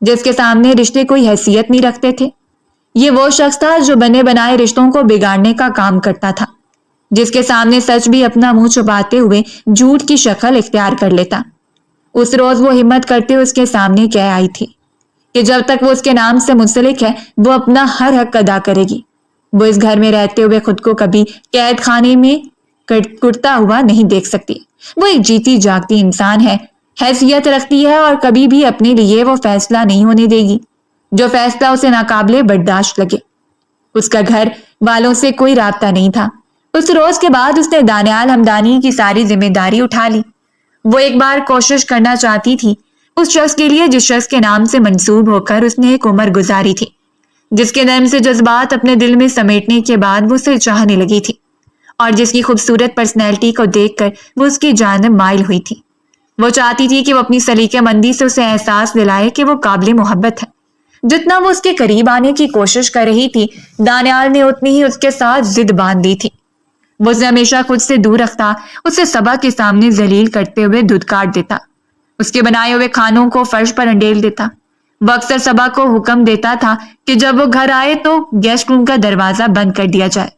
جس کے سامنے رشتے کوئی حیثیت نہیں رکھتے تھے۔ یہ وہ شخص تھا جو بنے بنائے رشتوں کو بگاڑنے کا کام کرتا تھا، جس کے سامنے سچ بھی اپنا منہ چھپاتے ہوئے جھوٹ کی شکل اختیار کر لیتا۔ اس روز وہ ہمت کرتے اس کے سامنے کہہ آئی تھی کہ جب تک وہ اس کے نام سے منسلک ہے وہ اپنا ہر حق ادا کرے گی۔ وہ اس گھر میں رہتے ہوئے خود کو کبھی قید خانے میں کٹتا ہوا نہیں دیکھ سکتی۔ وہ ایک جیتی جاگتی انسان ہے، حیثیت رکھتی ہے اور کبھی بھی اپنے لیے وہ فیصلہ نہیں ہونے دے گی جو فیصلہ اسے ناقابل برداشت لگے۔ اس کا گھر والوں سے کوئی رابطہ نہیں تھا۔ اس روز کے بعد اس نے دانیال ہمدانی کی ساری ذمہ داری اٹھا لی۔ وہ ایک بار کوشش کرنا چاہتی تھی اس شخص کے لیے جس شخص کے نام سے منسوب ہو کر اس نے ایک عمر گزاری تھی، جس کے نرم سے جذبات اپنے دل میں سمیٹنے کے بعد وہ اسے چاہنے لگی تھی، اور جس کی خوبصورت پرسنالٹی کو دیکھ کر وہ اس کی جانب مائل ہوئی تھی۔ وہ چاہتی تھی کہ وہ اپنی سلیقہ مندی سے اسے احساس دلائے کہ وہ قابل محبت ہے۔ جتنا وہ اس کے قریب آنے کی کوشش کر رہی تھی، دانیال نے اتنی ہی اس کے ساتھ ضد باندھ لی تھی۔ وہ اسے ہمیشہ خود سے دور رکھتا، اسے صبا کے سامنے ذلیل کرتے ہوئے دھتکار دیتا، اس کے بنائے ہوئے کھانوں کو فرش پر انڈیل دیتا۔ وہ اکثر صبا کو حکم دیتا تھا کہ جب وہ گھر آئے تو گیسٹ روم کا دروازہ بند کر دیا جائے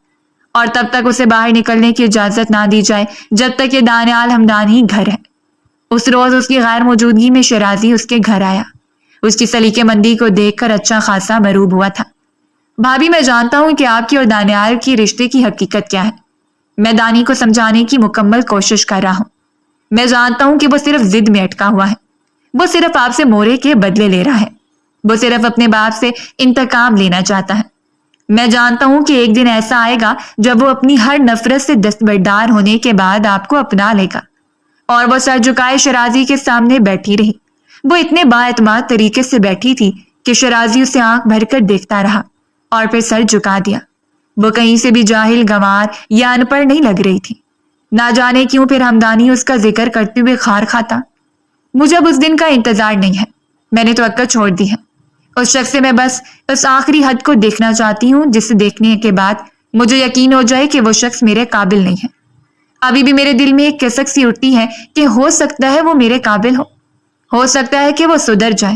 اور تب تک اسے باہر نکلنے کی اجازت نہ دی جائے جب تک یہ دانیال ہمدانی گھر ہے۔ اس روز اس کی غیر موجودگی میں شرازی اس کے گھر آیا۔ اس کی سلیقے مندی کو دیکھ کر اچھا خاصا مروب ہوا تھا۔ بھابھی، میں جانتا ہوں کہ آپ کی اور دانیال کی رشتے کی حقیقت کیا ہے۔ میں دانی کو سمجھانے کی مکمل کوشش کر رہا ہوں۔ میں جانتا ہوں کہ وہ صرف ضد میں اٹکا ہوا ہے، وہ صرف آپ سے مورے کے بدلے لے رہا ہے، وہ صرف اپنے باپ سے انتقام لینا چاہتا ہے۔ میں جانتا ہوں کہ ایک دن ایسا آئے گا جب وہ اپنی ہر نفرت سے دستبردار ہونے کے بعد آپ کو اپنا لے گا۔ اور وہ سر جھکائے شرازی کے سامنے بیٹھی رہی۔ وہ اتنے بااعتماد طریقے سے بیٹھی تھی کہ شرازی اسے آنکھ بھر کر دیکھتا رہا اور پھر سر جھکا دیا۔ وہ کہیں سے بھی جاہل، گنوار یا ان پڑھ نہیں لگ رہی تھی۔ نہ جانے کیوں پھر ہمدانی اس کا ذکر کرتے ہوئے خار کھاتا۔ مجھے اب اس دن کا انتظار نہیں ہے، میں نے تو عقل چھوڑ دی ہے۔ اس شخص سے میں بس اس آخری حد کو دیکھنا چاہتی ہوں جسے دیکھنے کے بعد مجھے یقین ہو جائے کہ وہ شخص میرے قابل نہیں ہے۔ ابھی بھی میرے دل میں ایک کسک سی اٹھتی ہے کہ ہو سکتا ہے وہ میرے قابل ہو سکتا ہے کہ وہ سدھر جائے،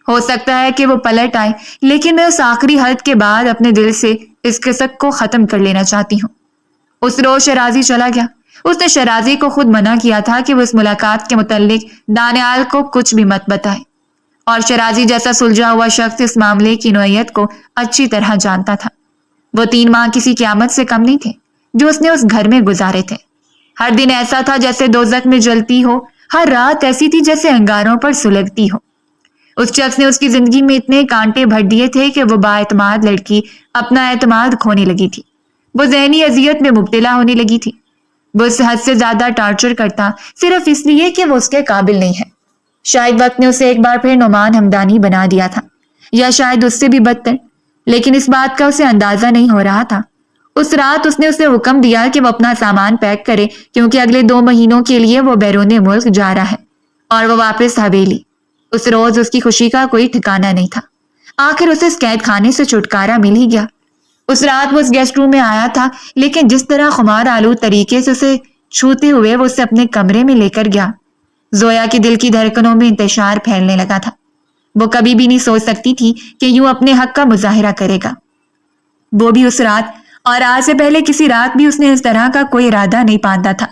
ہو سکتا ہے کہ وہ پلٹ آئے، لیکن میں اس آخری حد کے بعد اپنے دل سے اس کسک کو ختم کر لینا چاہتی ہوں۔ اس روز شرازی چلا گیا۔ اس نے شرازی کو خود منع کیا تھا کہ وہ اس ملاقات کے متعلق دانیال کو کچھ بھی مت بتائے، اور شرازی جیسا سلجھا ہوا شخص اس معاملے کی نوعیت کو اچھی طرح جانتا تھا۔ وہ 3 ماہ کسی قیامت سے کم نہیں تھے۔ جو اس نے اس گھر میں گزارے تھے۔ ہر دن ایسا تھا جیسے دوزخ میں جلتی ہو، ہر رات ایسی تھی جیسے انگاروں پر سلگتی ہو۔ اس شخص نے اس کی زندگی میں اتنے کانٹے بھر دیے تھے کہ وہ بااعتماد لڑکی اپنا اعتماد کھونے لگی تھی۔ وہ ذہنی اذیت میں مبتلا ہونے لگی تھی۔ وہ اس حد سے زیادہ ٹارچر کرتا صرف اس لیے کہ وہ اس کے قابل نہیں ہے۔ شاید وقت نے اسے ایک بار پھر نعمان ہمدانی بنا دیا تھا، یا شاید اس سے بھی بدتر، لیکن اس بات کا اسے اندازہ نہیں ہو رہا تھا۔ اس رات اس نے اسے حکم دیا کہ وہ اپنا سامان پیک کرے، کیونکہ اگلے 2 مہینوں کے لیے وہ بیرون ملک جا رہا ہے اور وہ واپس حویلی۔ اس روز اس کی خوشی کا کوئی ٹھکانہ نہیں تھا۔ آخر اسے اس قید خانے سے چھٹکارا مل ہی گیا۔ اس رات وہ اس گیسٹ روم میں آیا تھا، لیکن جس طرح خمار آلود طریقے سے اسے چھوتے ہوئے وہ اسے اپنے کمرے میں لے کر گیا، زویا کے دل کی دھڑکنوں میں انتشار پھیلنے لگا تھا۔ وہ کبھی بھی نہیں سوچ سکتی تھی کہ یوں اپنے حق کا مظاہرہ کرے گا، وہ بھی اس رات، اور آج سے پہلے کسی رات بھی اس نے اس طرح کا کوئی ارادہ نہیں باندھا تھا۔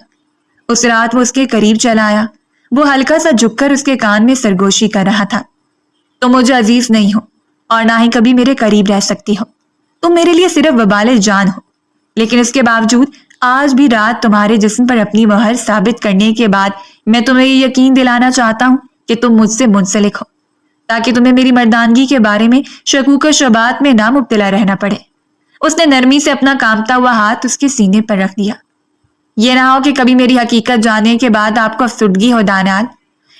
اس رات وہ اس کے قریب چلا آیا، وہ ہلکا سا جھک کر اس کے کان میں سرگوشی کر رہا تھا۔ تم مجھے عزیز نہیں ہو اور نہ ہی کبھی میرے قریب رہ سکتی ہو، تم میرے لیے صرف وبال جان ہو، لیکن اس کے باوجود آج بھی رات تمہارے جسم پر اپنی مہر ثابت کرنے کے بعد میں تمہیں یہ یقین دلانا چاہتا ہوں کہ تم مجھ سے منسلک ہو، تاکہ تمہیں میری مردانگی کے بارے میں شکوک و شبہات میں نہ مبتلا رہنا پڑے۔ اس نے نرمی سے اپنا کانپتا ہوا ہاتھ اس کے سینے پر رکھ دیا۔ یہ نہ ہو کہ کبھی میری حقیقت جاننے کے بعد آپ کو افسردگی ہو دانیال،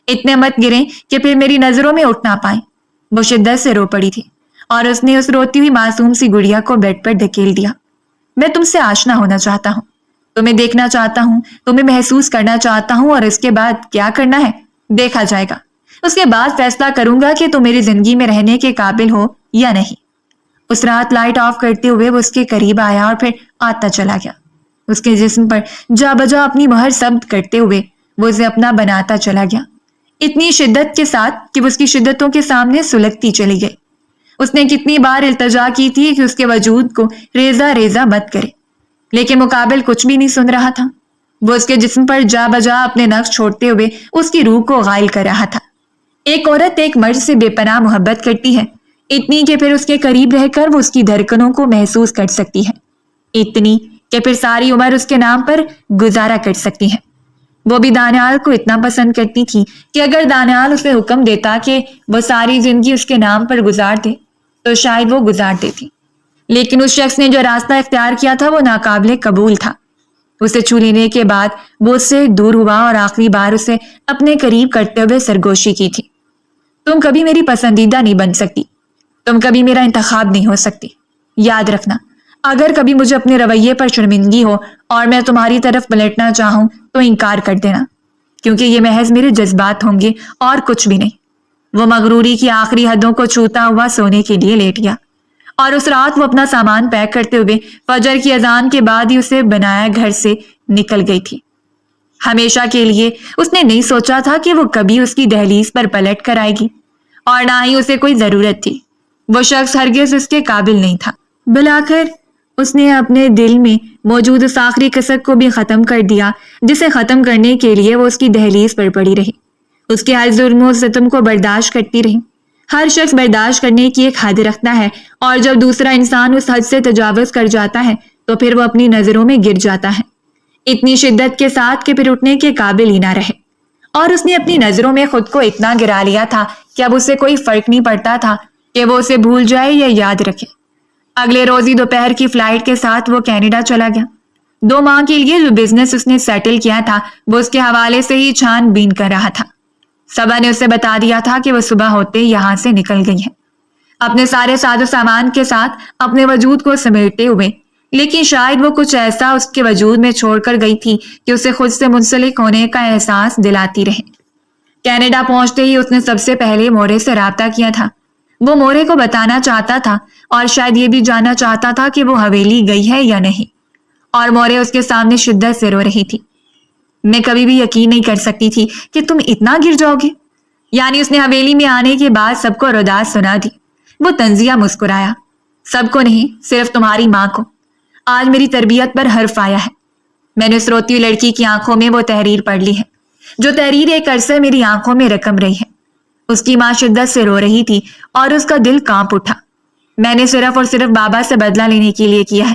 اتنے مت گریں کہ پھر میری نظروں میں اٹھ نہ پائیں۔ وہ شدت سے رو پڑی تھی اور اس نے اس روتی ہوئی معصوم سی گڑیا کو بیڈ پر دھکیل دیا۔ میں تم سے آشنا ہونا چاہتا ہوں، تمہیں دیکھنا چاہتا ہوں، تمہیں محسوس کرنا چاہتا ہوں، اور اس کے بعد کیا کرنا ہے دیکھا جائے گا۔ اس کے بعد فیصلہ کروں گا کہ تم میری زندگی میں رہنے کے قابل ہو یا نہیں۔ اس رات لائٹ آف کرتے ہوئے وہ اس کے قریب آیا اور پھر آتا چلا گیا، اس کے جسم پر جا بجا اپنی مہر ثبت کرتے ہوئے وہ اسے اپنا بناتا چلا گیا، اتنی شدت کے ساتھ کہ وہ اس کی شدتوں کے سامنے سلگتی چلی گئی۔ اس نے کتنی بار التجا کی تھی کہ اس کے وجود کو ریزہ ریزہ مت کرے، لیکن مقابل کچھ بھی نہیں سن رہا تھا۔ وہ اس کے جسم پر جا بجا اپنے نقش چھوڑتے ہوئے اس کی روح کو غائل کر رہا تھا۔ ایک عورت ایک مرد سے بے پناہ محبت کرتی ہے، اتنی کہ پھر اس کے قریب رہ کر وہ اس کی دھڑکنوں کو محسوس کر سکتی ہے، اتنی کہ پھر ساری عمر اس کے نام پر گزارا کر سکتی ہے۔ وہ بھی دانیال کو اتنا پسند کرتی تھی کہ اگر دانیال اسے حکم دیتا کہ وہ ساری زندگی اس کے نام پر گزار دے تو شاید وہ گزار دیتی، لیکن اس شخص نے جو راستہ اختیار کیا تھا وہ ناقابل قبول تھا۔ اسے چھو لینے کے بعد وہ اس سے دور ہوا اور آخری بار اسے اپنے قریب کرتے ہوئے سرگوشی کی تھی۔ تم کبھی میری پسندیدہ نہیں بن سکتی، تم کبھی میرا انتخاب نہیں ہو سکتی۔ یاد رکھنا، اگر کبھی مجھے اپنے رویے پر شرمندگی ہو اور میں تمہاری طرف پلٹنا چاہوں تو انکار کر دینا، کیونکہ یہ محض میرے جذبات ہوں گے اور کچھ بھی نہیں۔ وہ مغروری کی آخری حدوں کو چھوتا ہوا سونے کے لیے لیٹ گیا، اور اس رات وہ اپنا سامان پیک کرتے ہوئے فجر کی اذان کے بعد ہی اسے بنایا گھر سے نکل گئی تھی۔ ہمیشہ کے لیے اس نے نہیں سوچا تھا کہ وہ کبھی اس کی دہلیز پر پلٹ کر آئے گی، اور نہ ہی اسے کوئی ضرورت تھی۔ وہ شخص ہرگز اس کے قابل نہیں تھا۔ بالآخر اس نے اپنے دل میں موجود اس آخری کسک کو بھی ختم کر دیا، جسے ختم کرنے کے لیے وہ اس کی دہلیز پر پڑی رہی، اس کے ہر ظلم و ستم کو برداشت کرتی رہی۔ ہر شخص برداشت کرنے کی ایک حد رکھتا ہے، اور جب دوسرا انسان اس حد سے تجاوز کر جاتا ہے تو پھر وہ اپنی نظروں میں گر جاتا ہے، اتنی شدت کے ساتھ کہ پھر اٹھنے کے قابل ہی نہ رہے۔ اور اس نے اپنی نظروں میں خود کو اتنا گرا لیا تھا کہ اب اسے کوئی فرق نہیں پڑتا تھا کہ وہ اسے بھول جائے یا یاد رکھے۔ اگلے روز ہی دوپہر کی فلائٹ کے ساتھ وہ کینیڈا چلا گیا۔ 2 ماہ کے لیے جو بزنس اس نے سیٹل کیا تھا وہ اس کے حوالے سے ہی چھان بین کر رہا تھا۔ صبا نے اسے بتا دیا تھا کہ وہ صبح ہوتے یہاں سے نکل گئی ہے، اپنے سارے ساز و سامان کے ساتھ اپنے وجود کو سمیٹتے ہوئے، لیکن شاید وہ کچھ ایسا اس کے وجود میں چھوڑ کر گئی تھی کہ اسے خود سے منسلک ہونے کا احساس دلاتی رہے۔ کینیڈا پہنچتے ہی اس نے سب سے پہلے مورے سے رابطہ کیا تھا۔ وہ مورے کو بتانا چاہتا تھا اور شاید یہ بھی جاننا چاہتا تھا کہ وہ حویلی گئی ہے یا نہیں، اور مورے اس کے سامنے شدت سے رو رہی تھی۔ میں کبھی بھی یقین نہیں کر سکتی تھی کہ تم اتنا گر جاؤ گے، یعنی اس نے حویلی میں آنے کے بعد سب کو رداعت سنا دی۔ وہ طنزیہ مسکرایا۔ سب کو نہیں، صرف تمہاری ماں کو۔ آج میری تربیت پر حرف آیا ہے۔ میں نے اس روتی ہوئی لڑکی کی آنکھوں میں وہ تحریر پڑھ لی ہے جو تحریر ایک عرصے میری آنکھوں میں رقم رہی ہے۔ اس کی ماں شدت سے رو رہی تھی اور اس کا دل کانپ اٹھا۔ میں نے صرف اور صرف بابا سے بدلہ لینے کے لیے کیا ہے،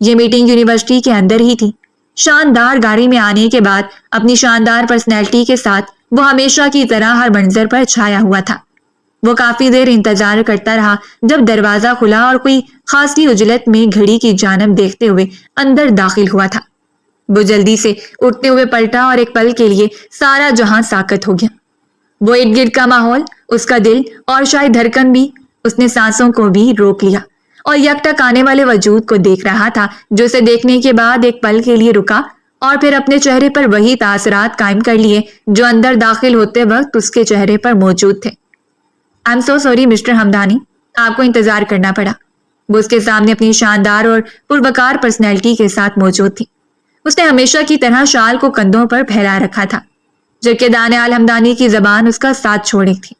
یہ میٹنگ یونیورسٹی کے اندر ہی تھی۔ شاندار گاڑی میں آنے کے بعد اپنی شاندار پرسنالٹی کے ساتھ وہ ہمیشہ کی طرح ہر منظر پر چھایا ہوا تھا۔ وہ کافی دیر انتظار کرتا رہا، جب دروازہ کھلا اور کوئی خاصی عجلت میں گھڑی کی جانب دیکھتے ہوئے اندر داخل ہوا تھا۔ وہ جلدی سے اٹھتے ہوئے پلٹا اور ایک پل کے لیے سارا جہاں ساکت ہو گیا۔ وہ ارد گرد کا ماحول، اس کا دل اور شاید دھڑکن بھی، اس نے سانسوں کو بھی روک لیا اور یکٹک آنے والے وجود کو دیکھ رہا تھا، جو اسے دیکھنے کے بعد ایک پل کے لیے رکا اور پھر اپنے چہرے پر وہی تاثرات قائم کر لیے جو اندر داخل ہوتے وقت اس کے چہرے پر موجود تھے۔ I'm so sorry mister Hamdani, آپ کو انتظار کرنا پڑا۔ وہ اس کے سامنے اپنی شاندار اور پروکار پرسنالٹی کے ساتھ موجود تھی۔ اس نے ہمیشہ کی طرح شال کو کندھوں پر پھیلا رکھا تھا، جبکہ دانیال ہمدانی کی زبان اس کا ساتھ چھوڑی تھی۔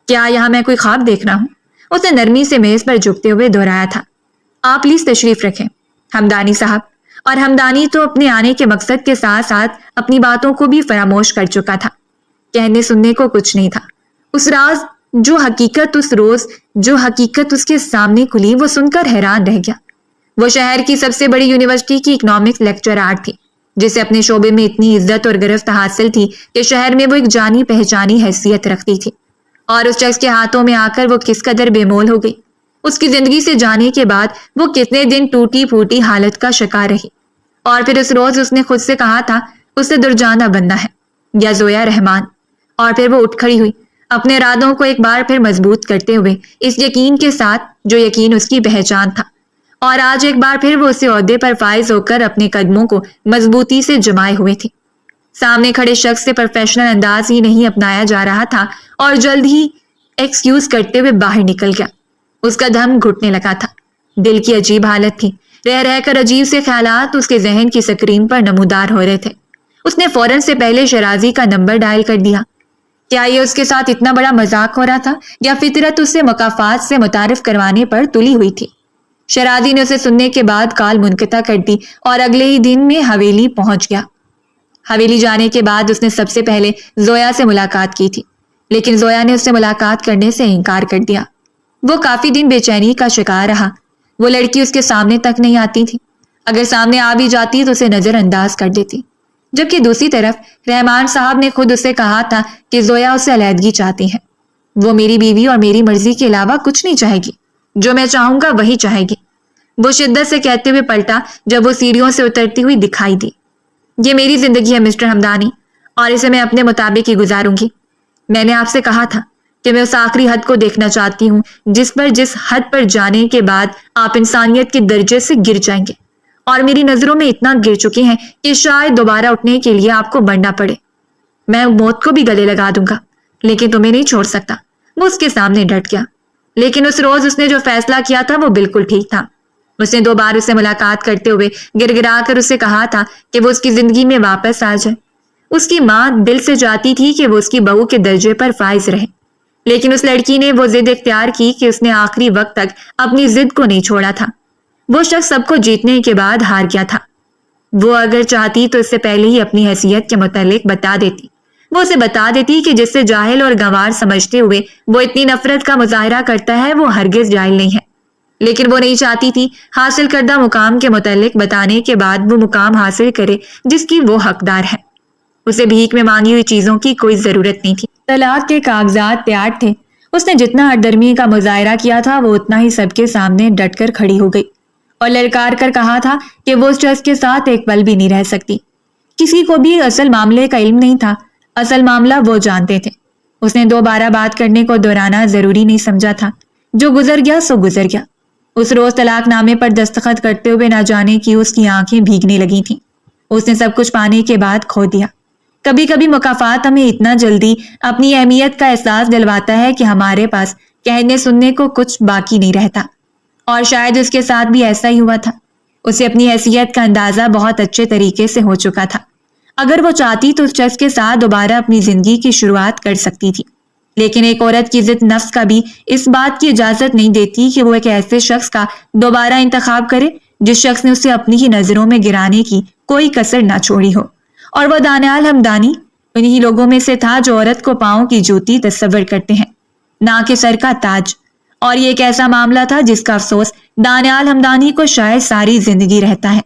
کیا یہاں میں کوئی خواب دیکھ رہا ہوں؟ اس نے نرمی سے میز پر جھکتے ہوئے دہرایا تھا۔ آپ پلیز تشریف رکھیں ہمدانی صاحب۔ اور ہمدانی تو اپنے آنے کے مقصد کے ساتھ ساتھ اپنی باتوں کو بھی فراموش کر چکا تھا۔ کہنے سننے کو کچھ نہیں تھا۔ اس راز جو حقیقت اس کے سامنے کھلی، وہ سن کر حیران رہ گیا۔ وہ شہر کی سب سے بڑی یونیورسٹی کی اکنامکس لیکچرار تھی، جسے اپنے شعبے میں اتنی عزت اور گرفت حاصل تھی کہ شہر میں وہ ایک جانی پہچانی حیثیت رکھتی تھی۔ اور اس شخص کے ہاتھوں میں آ کر وہ کس قدر بے مول ہو گئی۔ اس کی زندگی سے جانے کے بعد وہ کتنے دن ٹوٹی پھوٹی حالت کا شکار رہی، اور پھر اس روز اس نے خود سے کہا تھا اسے درجانہ بننا ہے، یا زویا رحمان۔ اور پھر وہ اٹھ کھڑی ہوئی، اپنے ارادوں کو ایک بار پھر مضبوط کرتے ہوئے، اس یقین کے ساتھ جو یقین اس کی پہچان تھا، اور آج ایک بار پھر وہ اسی عہدے پر فائز ہو کر اپنے قدموں کو مضبوطی سے جمائے ہوئے تھی۔ سامنے کھڑے شخص سے پروفیشنل انداز ہی نہیں اپنایا جا رہا تھا، اور جلد ہی ایکسکیوز کرتے ہوئے باہر نکل گیا۔ اس کا دم گھٹنے لگا تھا، دل کی عجیب حالت تھی، رہ رہ کر عجیب سے خیالات اس کے ذہن کی سکرین پر نمودار ہو رہے تھے۔ اس نے فوراً سے پہلے شرازی کا نمبر ڈائل کر دیا۔ کیا یہ اس کے ساتھ اتنا بڑا مذاق ہو رہا تھا، یا فطرت اسے مقافات سے متعارف کروانے پر تلی ہوئی تھی؟ شرازی نے اسے سننے کے بعد کال منقطع کر دی اور اگلے ہی دن میں حویلی پہنچ گیا۔ حویلی جانے کے بعد اس نے سب سے پہلے زویا سے ملاقات کی تھی، لیکن زویا نے اس سے ملاقات کرنے سے انکار کر دیا۔ وہ کافی دن بے چینی کا شکار رہا۔ وہ لڑکی اس کے سامنے تک نہیں آتی تھی، اگر سامنے آ بھی جاتی تو اسے نظر انداز کر دیتی۔ جبکہ دوسری طرف رحمان صاحب نے خود اسے کہا تھا کہ زویا اسے علیحدگی چاہتی ہے۔ وہ میری بیوی اور میری مرضی کے علاوہ کچھ نہیں چاہے گی، جو میں چاہوں گا وہی چاہے گی، وہ شدت سے کہتے ہوئے پلٹا جب وہ سیڑھیوں سے اترتی ہوئی دکھائی دی۔ یہ میری زندگی ہے مسٹر ہمدانی، اور اسے میں اپنے مطابق ہی گزاروں گی۔ میں نے آپ سے کہا تھا کہ میں اس آخری حد کو دیکھنا چاہتی ہوں جس حد پر جانے کے بعد آپ انسانیت کے درجے سے گر جائیں گے، اور میری نظروں میں اتنا گر چکے ہیں کہ شاید دوبارہ اٹھنے کے لیے آپ کو بڑھنا پڑے۔ میں موت کو بھی گلے لگا دوں گا، لیکن تمہیں نہیں چھوڑ سکتا۔ وہ اس کے سامنے ڈٹ گیا، لیکن اس روز اس نے جو فیصلہ کیا تھا وہ بالکل ٹھیک تھا۔ اس نے 2 بار اسے ملاقات کرتے ہوئے گر گرا کر اسے کہا تھا کہ وہ اس کی زندگی میں واپس آ جائے۔ اس کی ماں دل سے چاہتی تھی کہ وہ اس کی بہو کے درجے پر فائز رہے، لیکن اس لڑکی نے وہ ضد اختیار کی کہ اس نے آخری وقت تک اپنی ضد کو نہیں چھوڑا تھا۔ وہ شخص سب کو جیتنے کے بعد ہار گیا تھا۔ وہ اگر چاہتی تو اس سے پہلے ہی اپنی حیثیت کے متعلق بتا دیتی۔ وہ اسے بتا دیتی کہ جس سے جاہل اور گنوار سمجھتے ہوئے وہ اتنی نفرت کا مظاہرہ کرتا ہے وہ ہرگز جاہل نہیں ہے، لیکن وہ نہیں چاہتی تھی حاصل کردہ مقام کے متعلق بتانے کے بعد وہ مقام حاصل کرے جس کی وہ حقدار ہے۔ اسے بھیک میں مانگی ہوئی چیزوں کی کوئی ضرورت نہیں تھی۔ طلاق کے کاغذات تیار تھے۔ اس نے جتنا ہردرمی کا مظاہرہ کیا تھا وہ اتنا ہی سب کے سامنے ڈٹ کر کھڑی ہو گئی اور للکار کر کہا تھا کہ وہ اس شخص کے ساتھ ایک پل بھی نہیں رہ سکتی۔ کسی کو بھی اصل معاملے کا علم نہیں تھا، اصل معاملہ وہ جانتے تھے۔ اس نے دوبارہ بات کرنے کو دہرانا ضروری نہیں سمجھا تھا۔ جو گزر گیا سو گزر گیا۔ اس روز طلاق نامے پر دستخط کرتے ہوئے نہ جانے کی اس کی آنکھیں بھیگنے لگی تھیں۔ اس نے سب کچھ پانے کے بعد کھو دیا۔ کبھی کبھی مقافات ہمیں اتنا جلدی اپنی اہمیت کا احساس دلواتا ہے کہ ہمارے پاس کہنے سننے کو کچھ باقی نہیں رہتا، اور شاید اس کے ساتھ بھی ایسا ہی ہوا تھا۔ اسے اپنی حیثیت کا اندازہ بہت اچھے طریقے سے ہو چکا تھا۔ اگر وہ چاہتی تو اس شخص کے ساتھ دوبارہ اپنی زندگی کی شروعات کر سکتی تھی، لیکن ایک عورت کی ضد نفس کا بھی اس بات کی اجازت نہیں دیتی کہ وہ ایک ایسے شخص کا دوبارہ انتخاب کرے جس شخص نے اسے اپنی ہی نظروں میں گرانے کی کوئی کسر نہ چھوڑی ہو۔ اور وہ دانیال ہمدانی انہی لوگوں میں سے تھا جو عورت کو پاؤں کی جوتی تصور کرتے ہیں، نہ کہ سر کا تاج۔ اور یہ ایک ایسا معاملہ تھا جس کا افسوس دانیال ہمدانی کو شاید ساری زندگی رہتا ہے